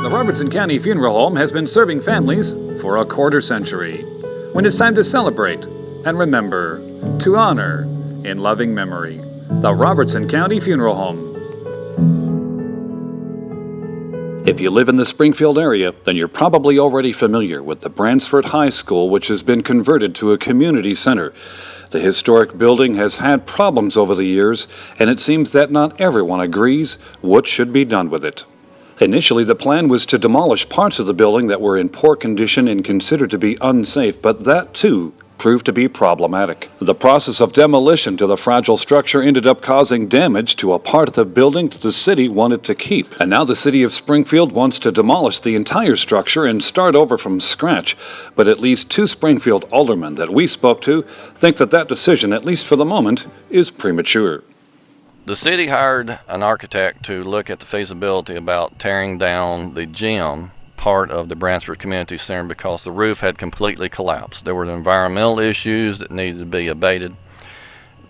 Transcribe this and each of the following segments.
The Robertson County Funeral Home has been serving families for a quarter century. When it's time to celebrate and remember, to honor in loving memory, the Robertson County Funeral Home. If you live in the Springfield area, then you're probably already familiar with the Bransford High School, which has been converted to a community center. The historic building has had problems over the years, and it seems that not everyone agrees what should be done with it. Initially, the plan was to demolish parts of the building that were in poor condition and considered to be unsafe, but that, too, proved to be problematic. The process of demolition to the fragile structure ended up causing damage to a part of the building that the city wanted to keep. And now the city of Springfield wants to demolish the entire structure and start over from scratch. But at least 2 Springfield aldermen that we spoke to think that that decision, at least for the moment, is premature. The city hired an architect to look at the feasibility about tearing down the gym part of the Bransford Community Center because the roof had completely collapsed. There were environmental issues that needed to be abated.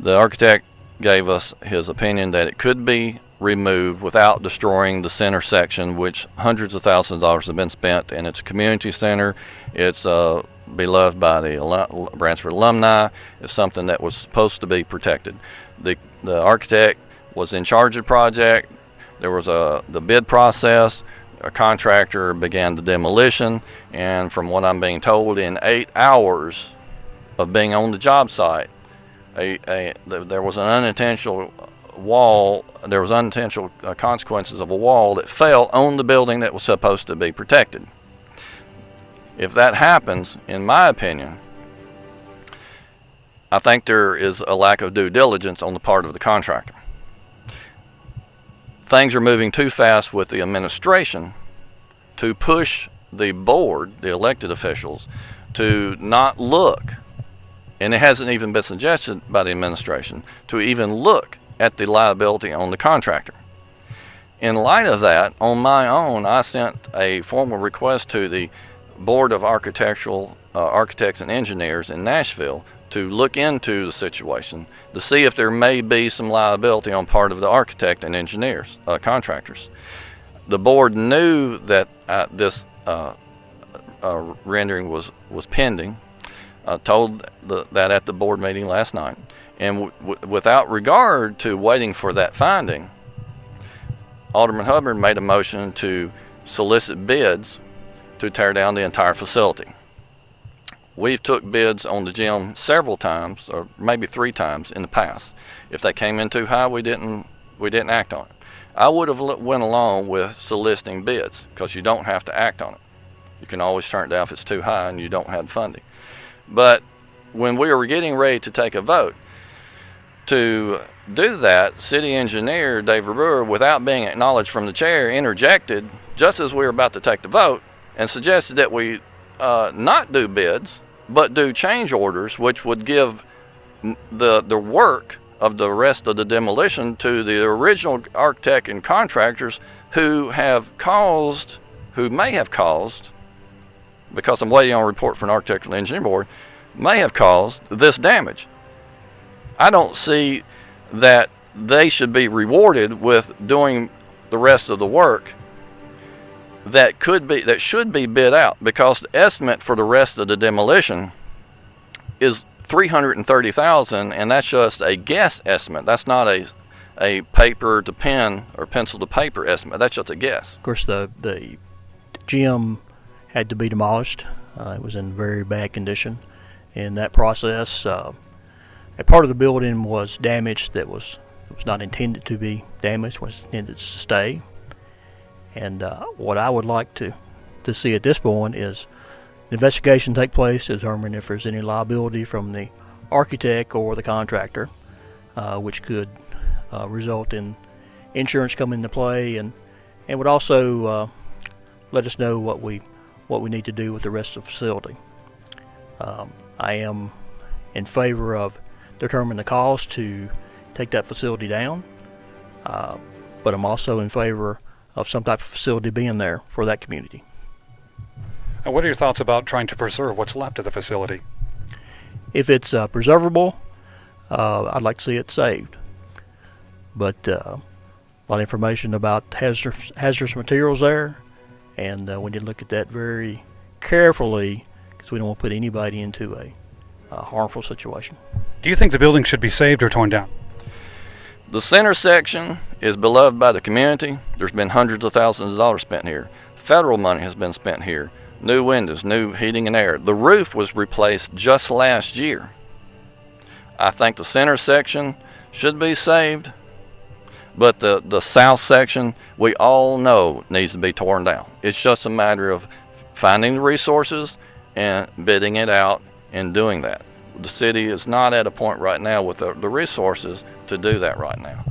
The architect gave us his opinion that it could be removed without destroying the center section, which hundreds of thousands of dollars have been spent, and it's a community center. It's beloved by the Bransford alumni. It's something that was supposed to be protected. The architect was in charge of the project. There was the bid process. A contractor began the demolition, and from what I'm being told, in 8 hours of being on the job site, there was an unintentional wall. There was unintentional consequences of a wall that fell on the building that was supposed to be protected. If that happens, in my opinion, I think there is a lack of due diligence on the part of the contractor. Things are moving too fast with the administration to push the board, the elected officials, to not look, and it hasn't even been suggested by the administration, to even look at the liability on the contractor. In light of that, on my own, I sent a formal request to the Board of Architects and Engineers in Nashville to look into the situation to see if there may be some liability on part of the architect and engineers, contractors. The board knew that this rendering was pending, told that at the board meeting last night, and without regard to waiting for that finding, Alderman Hubbard made a motion to solicit bids to tear down the entire facility. We've took bids on the gym several times, or maybe 3 times in the past. If they came in too high, we didn't act on it. I would have went along with soliciting bids because you don't have to act on it. You can always turn it down if it's too high and you don't have funding. But when we were getting ready to take a vote to do that, city engineer David Brewer, without being acknowledged from the chair, interjected just as we were about to take the vote and suggested that we not do bids, but do change orders, which would give the work of the rest of the demolition to the original architect and contractors who may have caused, because I'm waiting on a report from an architectural engineer board, may have caused this damage. I don't see that they should be rewarded with doing the rest of the work that should be bid out, because the estimate for the rest of the demolition is $330,000, and that's just a guess estimate. That's not a paper to pen or pencil to paper estimate. That's just a guess. Of course, the gym had to be demolished. It was in very bad condition. In that process, a part of the building was damaged that was not intended to be damaged, was intended to stay. And what I would like to see at this point is an investigation take place to determine if there's any liability from the architect or the contractor, which could result in insurance coming into play, and would also let us know what we need to do with the rest of the facility. I am in favor of determining the cost to take that facility down, but I'm also in favor of some type of facility being there for that community. And what are your thoughts about trying to preserve what's left of the facility? If it's preservable, I'd like to see it saved. But a lot of information about hazardous materials there, and we need to look at that very carefully because we don't want to put anybody into a harmful situation. Do you think the building should be saved or torn down? The center section is beloved by the community. There's been hundreds of thousands of dollars spent here. Federal money has been spent here. New windows, new heating and air. The roof was replaced just last year. I think the center section should be saved, but the south section, we all know needs to be torn down. It's just a matter of finding the resources and bidding it out and doing that. The city is not at a point right now with the resources to do that right now.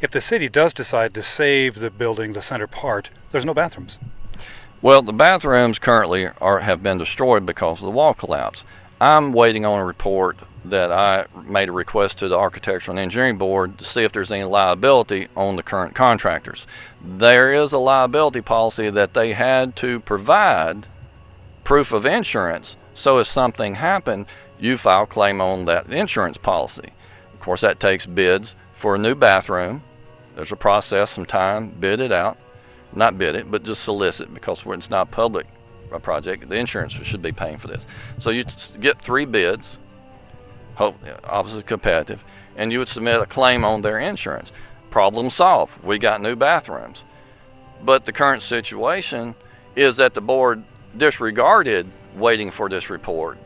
If the city does decide to save the building, the center part, there's no bathrooms. Well, the bathrooms currently have been destroyed because of the wall collapse. I'm waiting on a report that I made a request to the Architectural and Engineering Board to see if there's any liability on the current contractors. There is a liability policy that they had to provide proof of insurance, so if something happened, you file claim on that insurance policy. Of course, that takes bids for a new bathroom. There's a process, some time, bid it out. Not bid it, but just solicit, because it's not public a project, the insurance should be paying for this. So you get 3 bids, obviously competitive, and you would submit a claim on their insurance. Problem solved. We got new bathrooms. But the current situation is that the board disregarded waiting for this report,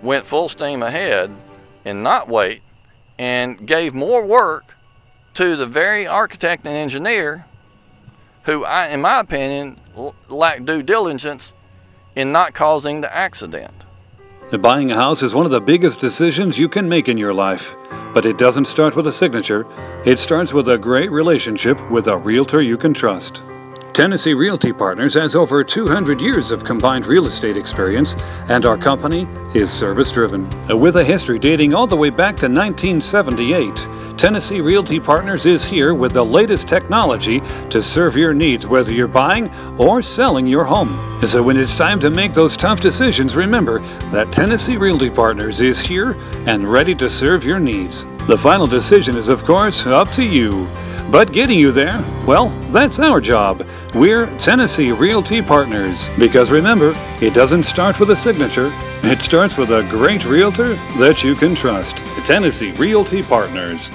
went full steam ahead and not wait, and gave more work to the very architect and engineer who, in my opinion, lacked due diligence in not causing the accident. Buying a house is one of the biggest decisions you can make in your life. But it doesn't start with a signature. It starts with a great relationship with a realtor you can trust. Tennessee Realty Partners has over 200 years of combined real estate experience, and our company is service-driven. With a history dating all the way back to 1978, Tennessee Realty Partners is here with the latest technology to serve your needs, whether you're buying or selling your home. So when it's time to make those tough decisions, remember that Tennessee Realty Partners is here and ready to serve your needs. The final decision is, of course, up to you. But getting you there, well, that's our job. We're Tennessee Realty Partners. Because remember, it doesn't start with a signature. It starts with a great realtor that you can trust. Tennessee Realty Partners.